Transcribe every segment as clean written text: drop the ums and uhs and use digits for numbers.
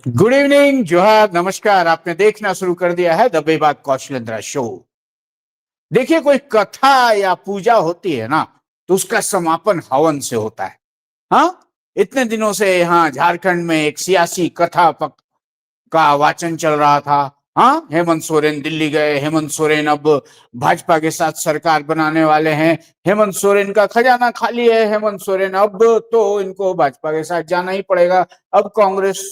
Good evening, जोहार, नमस्कार। आपने देखना शुरू कर दिया है द बेबाक कौशलेंद्र शो। देखिए, कोई कथा या पूजा होती है ना, तो उसका समापन हवन से होता है। हाँ, इतने दिनों से यहाँ झारखंड में एक सियासी कथा का वाचन चल रहा था। हाँ, हेमंत सोरेन दिल्ली गए। हेमंत सोरेन अब भाजपा के साथ सरकार बनाने वाले हैं। हेमंत सोरेन का खजाना खाली है। हेमंत सोरेन अब तो इनको भाजपा के साथ जाना ही पड़ेगा। अब कांग्रेस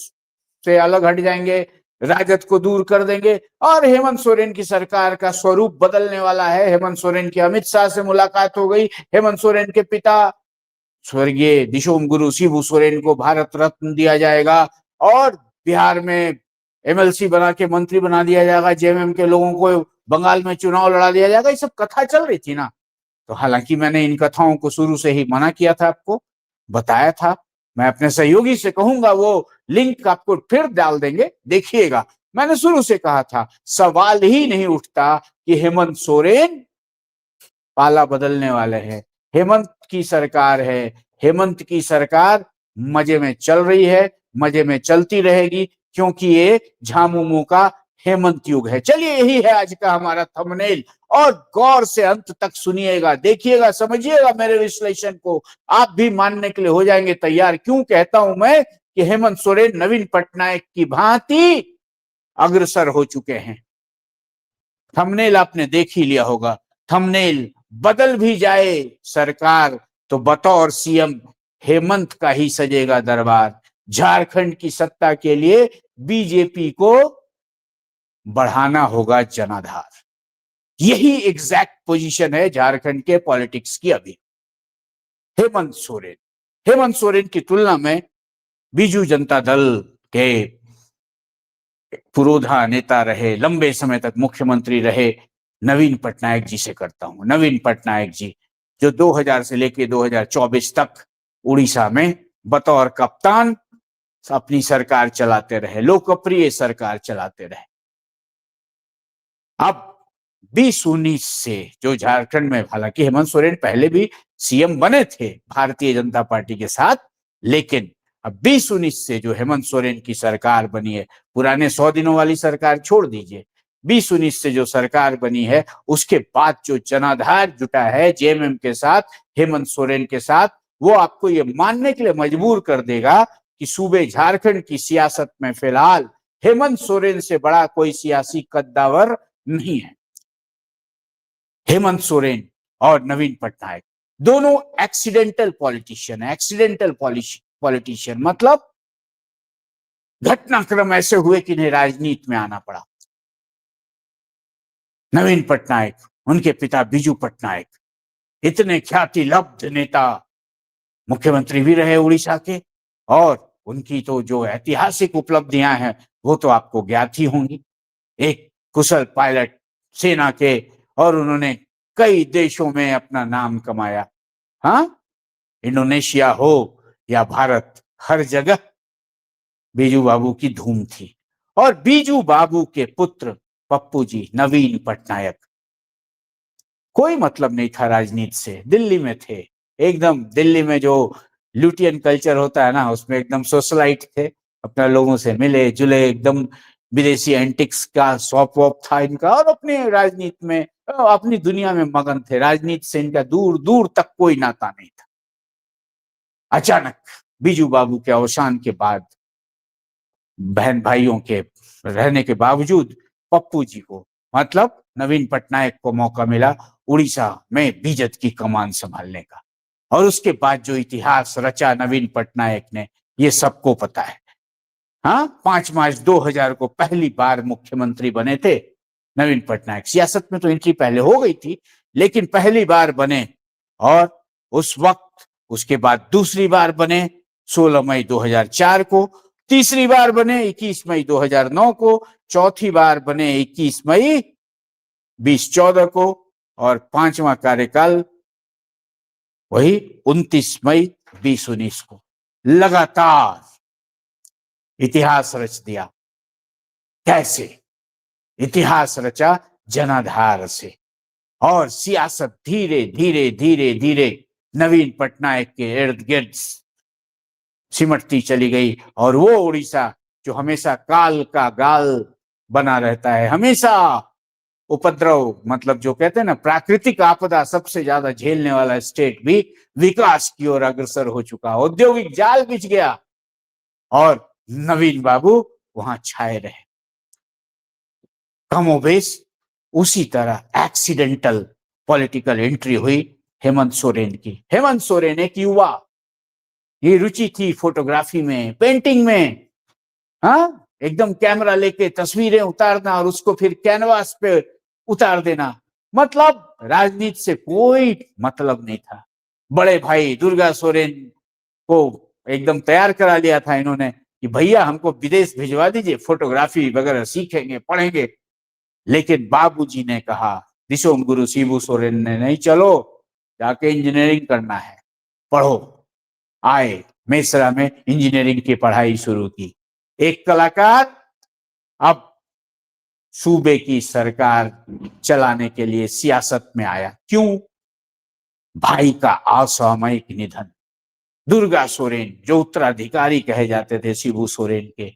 से अलग हट जाएंगे, राजद को दूर कर देंगे और हेमंत सोरेन की सरकार का स्वरूप बदलने वाला है। हेमंत सोरेन की अमित शाह से मुलाकात हो गई। हेमंत सोरेन के पिता स्वर्गीय दिशोम गुरु शिबू सोरेन को भारत रत्न दिया जाएगा और बिहार में एमएलसी बना के मंत्री बना दिया जाएगा। जेएमएम के लोगों को बंगाल में चुनाव लड़ा दिया जाएगा। ये सब कथा चल रही थी ना। तो हालांकि मैंने इन कथाओं को शुरू से ही मना किया था, आपको बताया था। मैं अपने सहयोगी से कहूंगा वो लिंक आपको फिर डाल देंगे, देखिएगा। मैंने शुरू से कहा था, सवाल ही नहीं उठता कि हेमंत सोरेन पाला बदलने वाले हैं। हेमंत की सरकार है। हेमंत की सरकार मजे में चल रही है, मजे में चलती रहेगी, क्योंकि ये झामुमू का हेमंत युग है। चलिए, यही है आज का हमारा थंबनेल और गौर से अंत तक सुनिएगा, देखिएगा, समझिएगा मेरे विश्लेषण को। आप भी मानने के लिए हो जाएंगे तैयार। क्यों कहता हूं मैं कि हेमंत सोरेन नवीन पटनायक की भांति अग्रसर हो चुके हैं। थंबनेल आपने देख ही लिया होगा। थंबनेल बदल भी जाए सरकार तो बतौर सीएम हेमंत का ही सजेगा दरबार। झारखंड की सत्ता के लिए बीजेपी को बढ़ाना होगा जनाधार। यही एग्जैक्ट पोजीशन है झारखंड के पॉलिटिक्स की अभी। हेमंत सोरेन की तुलना में बीजू जनता दल के पुरोधा नेता रहे, लंबे समय तक मुख्यमंत्री रहे नवीन पटनायक जी से करता हूं। नवीन पटनायक जी जो 2000 से लेकर 2024 तक उड़ीसा में बतौर कप्तान अपनी सरकार चलाते रहे, लोकप्रिय सरकार चलाते रहे। अब 2019 से जो झारखंड में, हालांकि हेमंत सोरेन पहले भी सीएम बने थे भारतीय जनता पार्टी के साथ, लेकिन अब 2019 से जो हेमंत सोरेन की सरकार बनी है, पुराने 100 दिनों वाली सरकार छोड़ दीजिए, 2019 से जो सरकार बनी है उसके बाद जो जनाधार जुटा है जेएमएम के साथ, हेमंत सोरेन के साथ, वो आपको ये मानने के लिए मजबूर कर देगा कि सूबे झारखंड की सियासत में फिलहाल हेमंत सोरेन से बड़ा कोई सियासी कद्दावर नहीं है। हेमंत सोरेन और नवीन पटनायक दोनों एक्सीडेंटल पॉलिटिशियन है। एक्सीडेंटल पॉलिटिशियन मतलब घटनाक्रम ऐसे हुए कि इन्हें राजनीति में आना पड़ा। नवीन पटनायक, उनके पिता बीजू पटनायक, इतने ख्याति लब्ध नेता, मुख्यमंत्री भी रहे उड़ीसा के, और उनकी तो जो ऐतिहासिक उपलब्धियां हैं वो तो आपको ज्ञात ही होंगी। एक कुशल पायलट सेना के, और उन्होंने कई देशों में अपना नाम कमाया। हाँ, इंडोनेशिया हो या भारत, हर जगह बीजू बाबू की धूम थी। और बीजू बाबू के पुत्र पप्पू जी नवीन पटनायक, कोई मतलब नहीं था राजनीति से, दिल्ली में थे एकदम। दिल्ली में जो लुटियन कल्चर होता है ना, उसमें एकदम सोशलाइट थे, अपने लोगों से मिले जुले, एकदम विदेशी एंटिक्स का शौक वॉक था इनका, और अपनी राजनीति में, अपनी दुनिया में मगन थे। राजनीति से इनका दूर दूर तक कोई नाता नहीं था। अचानक बीजू बाबू के अवसान के बाद, बहन भाइयों के रहने के बावजूद, पप्पू जी को, मतलब नवीन पटनायक को मौका मिला उड़ीसा में बीजद की कमान संभालने का। और उसके बाद जो इतिहास रचा नवीन पटनायक ने, ये सबको पता है। हाँ, 5 मार्च 2000 को पहली बार मुख्यमंत्री बने थे नवीन पटनायक। सियासत में तो एंट्री पहले हो गई थी, लेकिन पहली बार बने। और उस वक्त, उसके बाद दूसरी बार बने 16 मई 2004 को, तीसरी बार बने 21 मई 2009 को, चौथी बार बने 21 मई 2014 को, और पांचवा कार्यकाल वही 29 मई 2019 को। लगातार इतिहास रच दिया। कैसे इतिहास रचा? जनाधार से। और सियासत धीरे धीरे धीरे धीरे नवीन पटनायक के इर्द गिर्द सिमटती चली गई, और वो उड़ीसा जो हमेशा काल का गाल बना रहता है, हमेशा उपद्रव, मतलब जो कहते हैं ना प्राकृतिक आपदा सबसे ज्यादा झेलने वाला स्टेट भी विकास की ओर अग्रसर हो चुका, औद्योगिक जाल बिछ गया और नवीन बाबू वहां छाए रहे। कमोबेश उसी तरह एक्सीडेंटल पॉलिटिकल एंट्री हुई हेमंत सोरेन की। हेमंत सोरेन एक युवा, ये रुचि थी फोटोग्राफी में, पेंटिंग में, हाँ, एकदम कैमरा लेके तस्वीरें उतारना और उसको फिर कैनवास पे उतार देना, मतलब राजनीति से कोई मतलब नहीं था। बड़े भाई दुर्गा सोरेन को एकदम तैयार करा लिया था इन्होंने कि भैया हमको विदेश भिजवा दीजिए, फोटोग्राफी वगैरह सीखेंगे, पढ़ेंगे। लेकिन बाबूजी ने कहा, दिशोम गुरु शिबू सोरेन ने, नहीं चलो, जाके इंजीनियरिंग करना है, पढ़ो। आए मेसरा में इंजीनियरिंग की पढ़ाई शुरू की। एक कलाकार अब सूबे की सरकार चलाने के लिए सियासत में आया। क्यों? भाई का असामयिक निधन। दुर्गा सोरेन जो उत्तराधिकारी कहे जाते थे शिबू सोरेन के,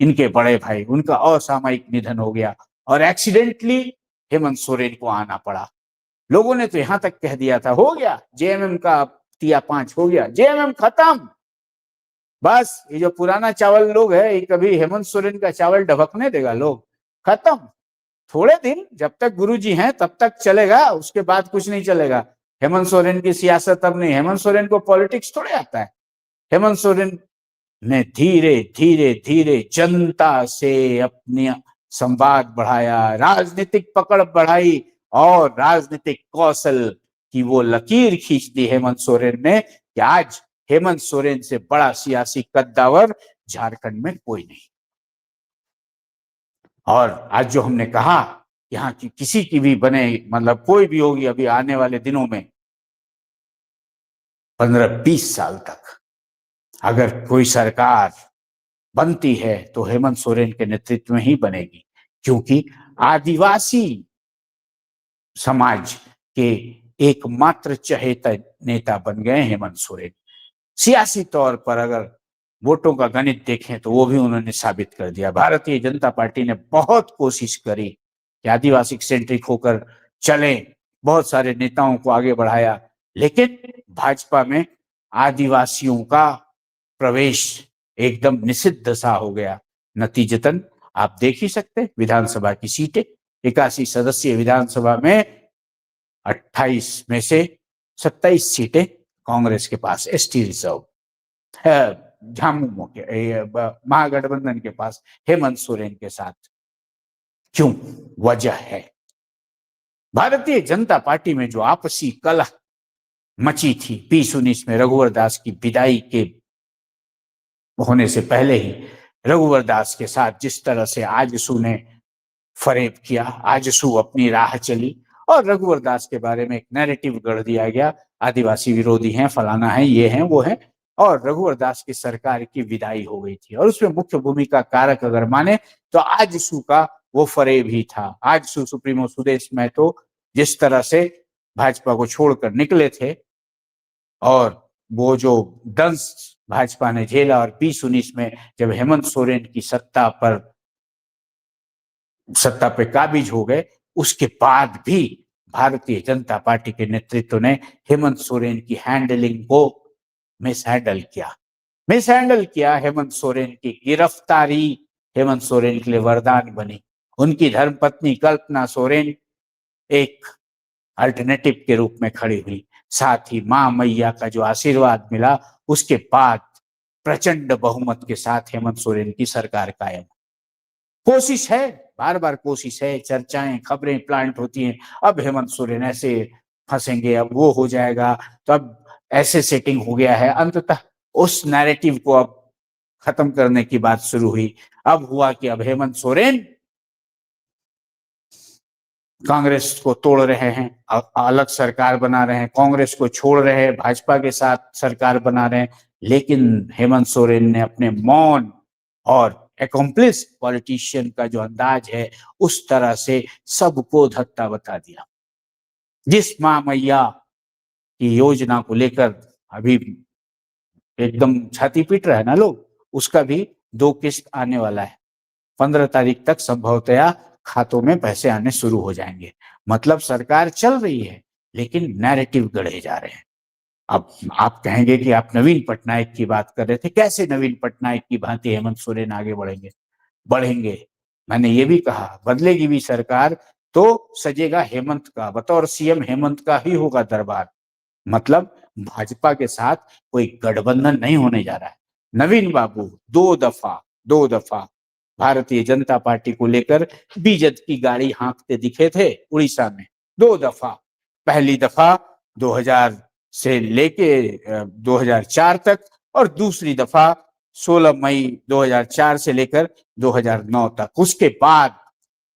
इनके बड़े भाई, उनका असामयिक निधन हो गया और एक्सीडेंटली हेमंत सोरेन को आना पड़ा। लोगों ने तो यहां तक कह दिया था, हो गया जेएमएम का तिया 5 हो गया, जेएमएम खत्म, बस ये जो पुराना चावल लोग है, ये कभी हेमंत सोरेन का चावल ढबकने देगा लोग? खत्म। थोड़े दिन जब तक गुरुजी हैं तब तक चलेगा, उसके बाद कुछ नहीं चलेगा। हेमंत सोरेन की सियासत अब नहीं, हेमंत सोरेन को पॉलिटिक्स थोड़े आता है। हेमंत सोरेन ने धीरे धीरे धीरे जनता से अपनी संवाद बढ़ाया, राजनीतिक पकड़ बढ़ाई और राजनीतिक कौशल की वो लकीर खींच दी हेमंत सोरेन ने कि आज हेमंत सोरेन से बड़ा सियासी कद्दावर झारखंड में कोई नहीं। और आज जो हमने कहा यहाँ की किसी की भी बने, मतलब कोई भी होगी अभी आने वाले दिनों में 15-20 साल तक अगर कोई सरकार बनती है तो हेमंत सोरेन के नेतृत्व में ही बनेगी, क्योंकि आदिवासी समाज के एकमात्र चहेता नेता बन गए हेमंत सोरेन। सियासी तौर पर अगर वोटों का गणित देखें तो वो भी उन्होंने साबित कर दिया। भारतीय जनता पार्टी ने बहुत कोशिश करी कि आदिवासी सेंट्रिक होकर चले, बहुत सारे नेताओं को आगे बढ़ाया, लेकिन भाजपा में आदिवासियों का प्रवेश एकदम निषिद्ध सा हो गया। नतीजतन आप देख ही सकते, विधानसभा की सीटें 81 सदस्यीय विधानसभा में 28 में से 27 सीटें कांग्रेस के पास, एसटी रिजर्व, झामुमो के महागठबंधन के पास हेमंत सोरेन के साथ। क्यों? वजह है भारतीय जनता पार्टी में जो आपसी कलह मची थी 2019 में, रघुवर दास की विदाई के होने से पहले ही रघुवर दास के साथ जिस तरह से आजसू ने फरेब किया, आजसू अपनी राह चली और रघुवर दास के बारे में एक नैरेटिव गढ़ दिया गया, आदिवासी विरोधी हैं, फलाना है, ये हैं, वो है, और रघुवर दास की सरकार की विदाई हो गई थी। और उसमें मुख्य भूमिका कारक अगर माने तो आजसू का वो फरेब ही था। आजसू सुप्रीमो सुदेश महतो जिस तरह से भाजपा को छोड़कर निकले थे और वो जो दंश भाजपा ने झेला, और 2019 में जब हेमंत सोरेन की सत्ता पे काबिज हो गए, उसके बाद भी भारतीय जनता पार्टी के नेतृत्व ने हेमंत सोरेन की हैंडलिंग को मिसहैंडल किया। हेमंत सोरेन की गिरफ्तारी हेमंत सोरेन के लिए वरदान बनी। उनकी धर्मपत्नी कल्पना सोरेन एक अल्टरनेटिव के रूप में खड़ी हुई। साथ ही मां मैया का जो आशीर्वाद मिला, उसके बाद प्रचंड बहुमत के साथ हेमंत सोरेन की सरकार कायम। कोशिश है, बार बार कोशिश है, चर्चाएं, खबरें प्लांट होती हैं, अब हेमंत सोरेन ऐसे फंसेंगे, अब वो हो जाएगा, तो अब ऐसे सेटिंग हो गया है। अंततः उस नैरेटिव को अब खत्म करने की बात शुरू हुई। अब हुआ कि अब हेमंत सोरेन कांग्रेस को तोड़ रहे हैं, अलग सरकार बना रहे हैं, कांग्रेस को छोड़ रहे हैं, भाजपा के साथ सरकार बना रहे हैं। लेकिन हेमंत सोरेन ने अपने मौन और एकम्प्लिस पॉलिटिशियन का जो अंदाज है, उस तरह से सबको धत्ता बता दिया। जिस मां मैया की योजना को लेकर अभी एकदम छाती पीट रहा है ना लोग, उसका भी 2 किस्त आने वाला है। 15 तारीख तक संभवतया खातों में पैसे आने शुरू हो जाएंगे। मतलब सरकार चल रही है, लेकिन नैरेटिव गढ़े जा रहे हैं। अब आप कहेंगे कि आप नवीन पटनायक की बात कर रहे थे, कैसे नवीन पटनायक की भांति हेमंत सोरेन आगे बढ़ेंगे? बढ़ेंगे। मैंने ये भी कहा, बदलेगी भी सरकार तो सजेगा हेमंत का, बतौर सीएम हेमंत का ही होगा दरबार। मतलब भाजपा के साथ कोई गठबंधन नहीं होने जा रहा है। नवीन बाबू दो दफा भारतीय जनता पार्टी को लेकर बीजेपी की गाड़ी हाँकते दिखे थे उड़ीसा में। 2 दफा, पहली दफा 2000 से लेके 2004 तक, और दूसरी दफा 16 मई 2004 से लेकर 2009 तक। उसके बाद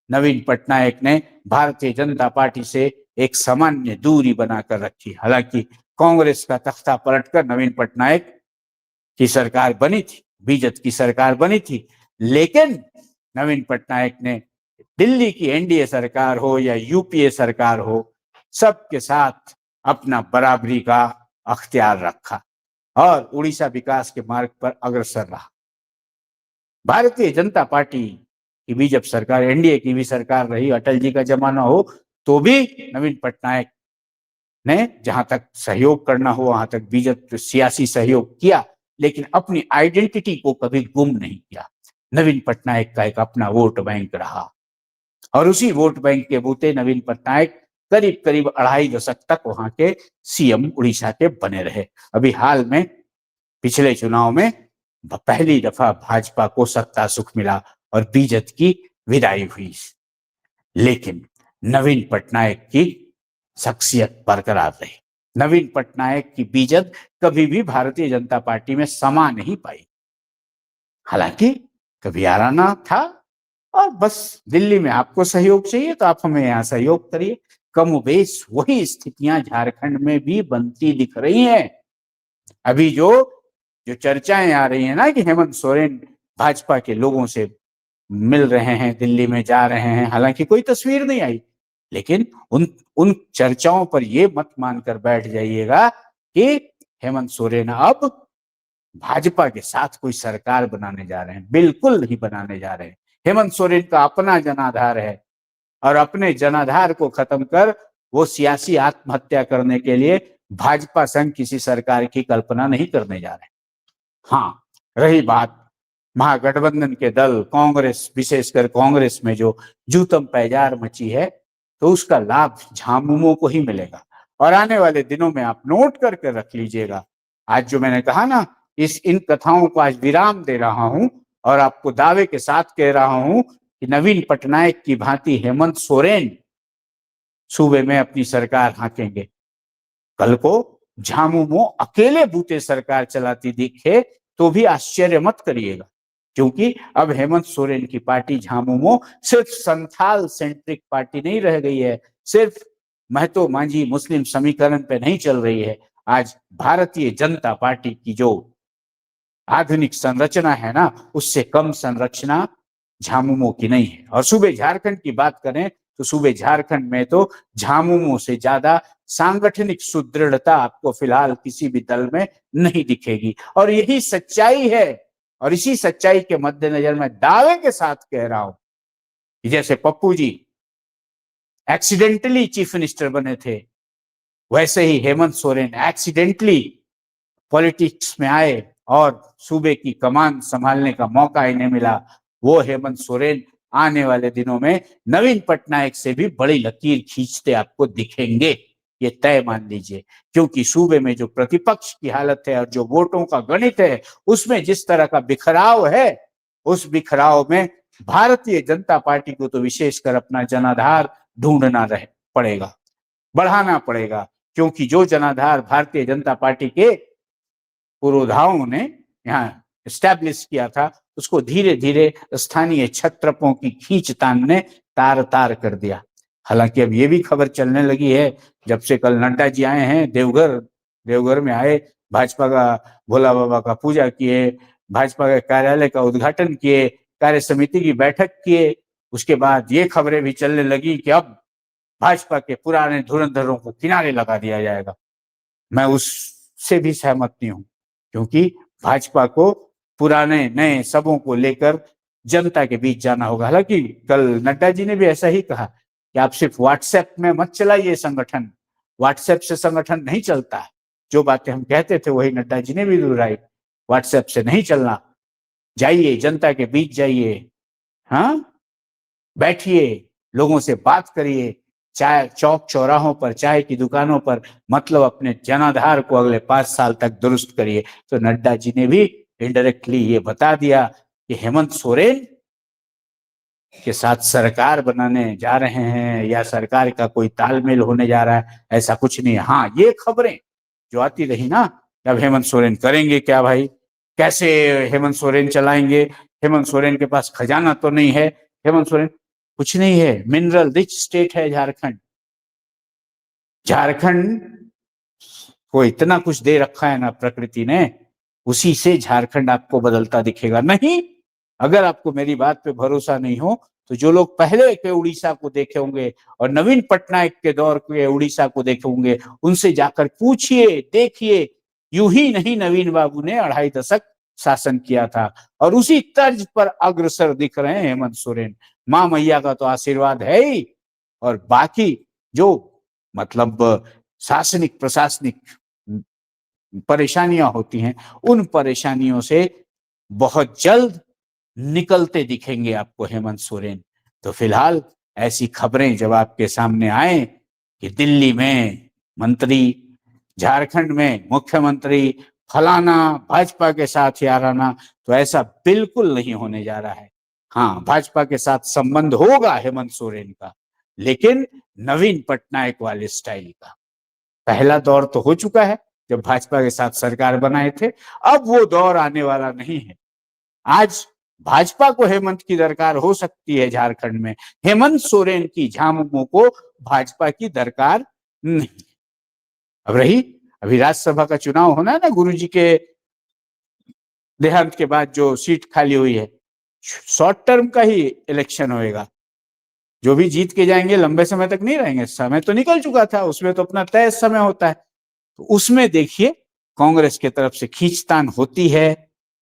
नवीन पटनायक ने भारतीय जनता पार्टी से एक सामान्य दूरी बनाकर रखी। हालांकि कांग्रेस का तख्ता पलटकर नवीन पटनायक की सरकार बनी थी, बीजेपी की सरकार बनी थी, लेकिन नवीन पटनायक ने दिल्ली की एनडीए सरकार हो या यूपीए सरकार हो, सबके साथ अपना बराबरी का अख्तियार रखा और उड़ीसा विकास के मार्ग पर अग्रसर रहा। भारतीय जनता पार्टी की भी जब सरकार, एनडीए की भी सरकार रही, अटल जी का जमाना हो, तो भी नवीन पटनायक ने जहां तक सहयोग करना हो वहां तक बीजेपी सियासी सहयोग किया, लेकिन अपनी आइडेंटिटी को कभी गुम नहीं किया। नवीन पटनायक का एक अपना वोट बैंक रहा और उसी वोट बैंक के बूते नवीन पटनायक करीब करीब 2.5 दशक तक वहां के सीएम उड़ीसा के बने रहे। अभी हाल में पिछले चुनाव में पहली दफा भाजपा को सत्ता सुख मिला और बीजेपी की विदाई हुई, लेकिन नवीन पटनायक की शख्सियत बरकरार रही। नवीन पटनायक की बीजेपी कभी भी भारतीय जनता पार्टी में समा नहीं पाई। हालांकि कभी आराना था और बस दिल्ली में आपको सहयोग चाहिए तो आप हमें यहाँ सहयोग करिए। कमोबेश वही स्थितियां झारखंड में भी बनती दिख रही हैं। अभी जो चर्चाएं आ रही है ना कि हेमंत सोरेन भाजपा के लोगों से मिल रहे हैं, दिल्ली में जा रहे हैं, हालांकि कोई तस्वीर नहीं आई, लेकिन उन उन चर्चाओं पर ये मत मानकर बैठ जाइएगा कि हेमंत सोरेन अब भाजपा के साथ कोई सरकार बनाने जा रहे हैं। बिल्कुल नहीं बनाने जा रहे हैं। हेमंत सोरेन का अपना जनाधार है और अपने जनाधार को खत्म कर वो सियासी आत्महत्या करने के लिए भाजपा संग किसी सरकार की कल्पना नहीं करने जा रहे। हाँ, रही बात महागठबंधन के दल कांग्रेस, विशेषकर कांग्रेस में जो जूतम पैजार मची है, तो उसका लाभ झामुमो को ही मिलेगा। और आने वाले दिनों में आप नोट करके रख लीजिएगा, आज जो मैंने कहा ना, इन कथाओं को आज विराम दे रहा हूं और आपको दावे के साथ कह रहा हूं कि नवीन पटनायक की भांति हेमंत सोरेन सूबे में अपनी सरकार हाँकेंगे। कल को झामुमो अकेले बूते सरकार चलाती दिखे तो भी आश्चर्य मत करिएगा, क्योंकि अब हेमंत सोरेन की पार्टी झामुमो सिर्फ संथाल सेंट्रिक पार्टी नहीं रह गई है, सिर्फ महतो मांझी मुस्लिम समीकरण पे नहीं चल रही है। आज भारतीय जनता पार्टी की जो आधुनिक संरचना है ना, उससे कम संरचना झामुमो की नहीं है। और सूबे झारखंड की बात करें तो सूबे झारखंड में तो झामुमो से ज्यादा सांगठनिक सुदृढ़ता आपको फिलहाल किसी भी दल में नहीं दिखेगी। और यही सच्चाई है, और इसी सच्चाई के मद्देनजर मैं दावे के साथ कह रहा हूं कि जैसे Pappu ji accidentally chief minister बने थे, वैसे ही हेमंत सोरेन एक्सीडेंटली पॉलिटिक्स में आए और सूबे की कमान संभालने का मौका इन्हें मिला। वो हेमंत सोरेन आने वाले दिनों में नवीन पटनायक से भी बड़ी लकीर खींचते आपको दिखेंगे, ये तय मान लीजिए। क्योंकि सूबे में जो प्रतिपक्ष की हालत है और जो वोटों का गणित है, उसमें जिस तरह का बिखराव है, उस बिखराव में भारतीय जनता पार्टी को तो विशेषकर अपना जनाधार ढूंढना पड़ेगा, बढ़ाना पड़ेगा। क्योंकि जो जनाधार भारतीय जनता पार्टी के पुरोधाओं ने यहाँ एस्टैब्लिश किया था, उसको धीरे धीरे स्थानीय क्षत्रपों की खींचतान ने तार तार कर दिया। हालांकि अब ये भी खबर चलने लगी है, जब से कल नड्डा जी आए हैं देवघर में आए, भाजपा का भोला बाबा का पूजा किए, भाजपा के कार्यालय का उद्घाटन किए, कार्य समिति की बैठक किए, उसके बाद ये खबरें भी चलने लगी कि अब भाजपा के पुराने धुरंधरों को किनारे लगा दिया जाएगा। मैं उससे भी सहमत नहीं हूं, क्योंकि भाजपा को पुराने नए सबों को लेकर जनता के बीच जाना होगा। हालांकि कल नड्डा जी ने भी ऐसा ही कहा कि आप सिर्फ व्हाट्सएप में मत चलाइए संगठन, व्हाट्सएप से संगठन नहीं चलता है। जो बातें हम कहते थे वही नड्डा जी ने भी दोहराई, व्हाट्सएप से नहीं चलना, जाइए जनता के बीच जाइए, हाँ बैठिए, लोगों से बात करिए, चाय चौक चौराहों पर, चाय की दुकानों पर, मतलब अपने जनाधार को अगले 5 साल तक दुरुस्त करिए। तो नड्डा जी ने भी इनडायरेक्टली ये बता दिया कि हेमंत सोरेन के साथ सरकार बनाने जा रहे हैं या सरकार का कोई तालमेल होने जा रहा है, ऐसा कुछ नहीं है। हाँ, ये खबरें जो आती रही ना, अब हेमंत सोरेन करेंगे क्या भाई, कैसे हेमंत सोरेन चलाएंगे, हेमंत सोरेन के पास खजाना तो नहीं है, हेमंत सोरेन कुछ नहीं है, मिनरल रिच स्टेट है झारखंड। झारखंड को इतना कुछ दे रखा है ना प्रकृति ने, उसी से झारखंड आपको बदलता दिखेगा। नहीं, अगर आपको मेरी बात पे भरोसा नहीं हो तो जो लोग पहले के उड़ीसा को देखे होंगे और नवीन पटनायक के दौर के उड़ीसा को देखे होंगे, उनसे जाकर पूछिए, देखिए, यूं ही नहीं नवीन बाबू ने 2.5 दशक शासन किया था और उसी तर्ज पर अग्रसर दिख रहे हैं हेमंत सोरेन। मां मैया का तो आशीर्वाद है ही, और बाकी जो मतलब शासनिक प्रशासनिक परेशानियां होती हैं, उन परेशानियों से बहुत जल्द निकलते दिखेंगे आपको हेमंत सोरेन। तो फिलहाल ऐसी खबरें जब आपके सामने आए कि दिल्ली में मंत्री, झारखंड में मुख्यमंत्री, फलाना भाजपा के साथ याराना, तो ऐसा बिल्कुल नहीं होने जा रहा है। हाँ, भाजपा के साथ संबंध होगा हेमंत सोरेन का, लेकिन नवीन पटनायक वाले स्टाइल का। पहला दौर तो हो चुका है जब भाजपा के साथ सरकार बनाए थे, अब वो दौर आने वाला नहीं है। आज भाजपा को हेमंत की दरकार हो सकती है झारखंड में, हेमंत सोरेन की झामुमो को भाजपा की दरकार नहीं। अब रही अभी राज्यसभा का चुनाव होना है ना, गुरुजी के देहांत के बाद जो सीट खाली हुई है, शॉर्ट टर्म का ही इलेक्शन होएगा। जो भी जीत के जाएंगे लंबे समय तक नहीं रहेंगे, समय तो निकल चुका था, उसमें तो अपना तय समय होता है। तो उसमें देखिए कांग्रेस की तरफ से खींचतान होती है,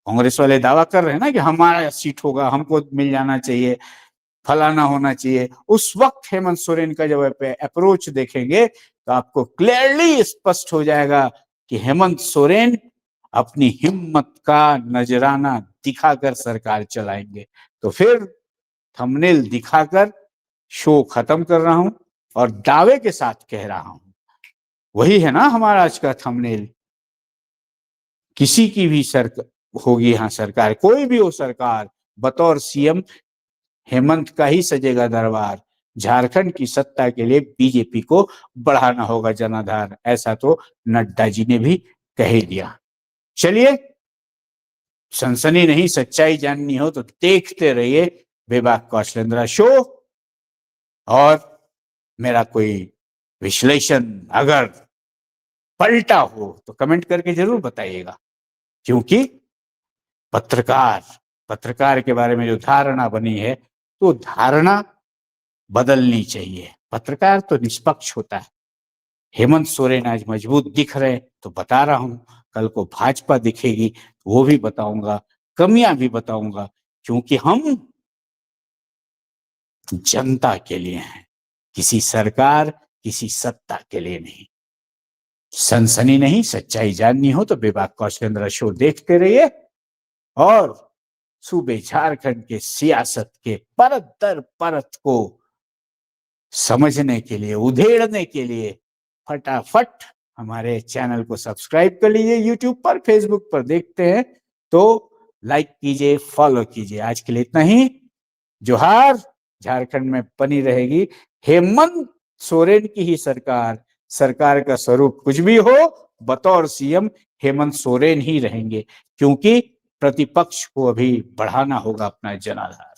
कांग्रेस वाले दावा कर रहे हैं ना कि हमारा सीट होगा, हमको मिल जाना चाहिए, फलाना होना चाहिए। उस वक्त हेमंत सोरेन का जब अप्रोच देखेंगे तो आपको क्लियरली स्पष्ट हो जाएगा कि हेमंत सोरेन अपनी हिम्मत का नजराना दिखाकर सरकार चलाएंगे। तो फिर थंबनेल दिखाकर शो खत्म कर रहा हूं और दावे के साथ कह रहा हूं, वही है ना हमारा आज का थंबनेल। किसी की भी सरकार होगी, यहाँ सरकार कोई भी हो सरकार, बतौर सीएम हेमंत का ही सजेगा दरबार। झारखंड की सत्ता के लिए बीजेपी को बढ़ाना होगा जनाधार, ऐसा तो नड्डा जी ने भी कह ही दिया। चलिए, सनसनी नहीं सच्चाई जाननी हो तो देखते रहिए बेबाक कौशलेंद्रा शो। और मेरा कोई विश्लेषण अगर पलटा हो तो कमेंट करके जरूर बताइएगा, क्योंकि पत्रकार पत्रकार के बारे में जो धारणा बनी है, तो धारणा बदलनी चाहिए। पत्रकार तो निष्पक्ष होता है। हेमंत सोरेन आज मजबूत दिख रहे तो बता रहा हूं, कल को भाजपा दिखेगी वो भी बताऊंगा, कमियां भी बताऊंगा, क्योंकि हम जनता के लिए हैं, किसी सरकार, किसी सत्ता के लिए नहीं। सनसनी नहीं सच्चाई जाननी हो तो बेबाक कौशलेंद्र शो देखते रहिए और सूबे झारखंड के सियासत के परत दर परत को समझने के लिए, उधेड़ने के लिए फटाफट हमारे चैनल को सब्सक्राइब कर लीजिए। यूट्यूब पर, फेसबुक पर देखते हैं तो लाइक कीजिए, फॉलो कीजिए। आज के लिए इतना ही। जोहार। झारखंड में बनी रहेगी हेमंत सोरेन की ही सरकार। सरकार का स्वरूप कुछ भी हो, बतौर सीएम हेमंत सोरेन ही रहेंगे, क्योंकि प्रतिपक्ष को अभी बढ़ाना होगा अपना जनाधार।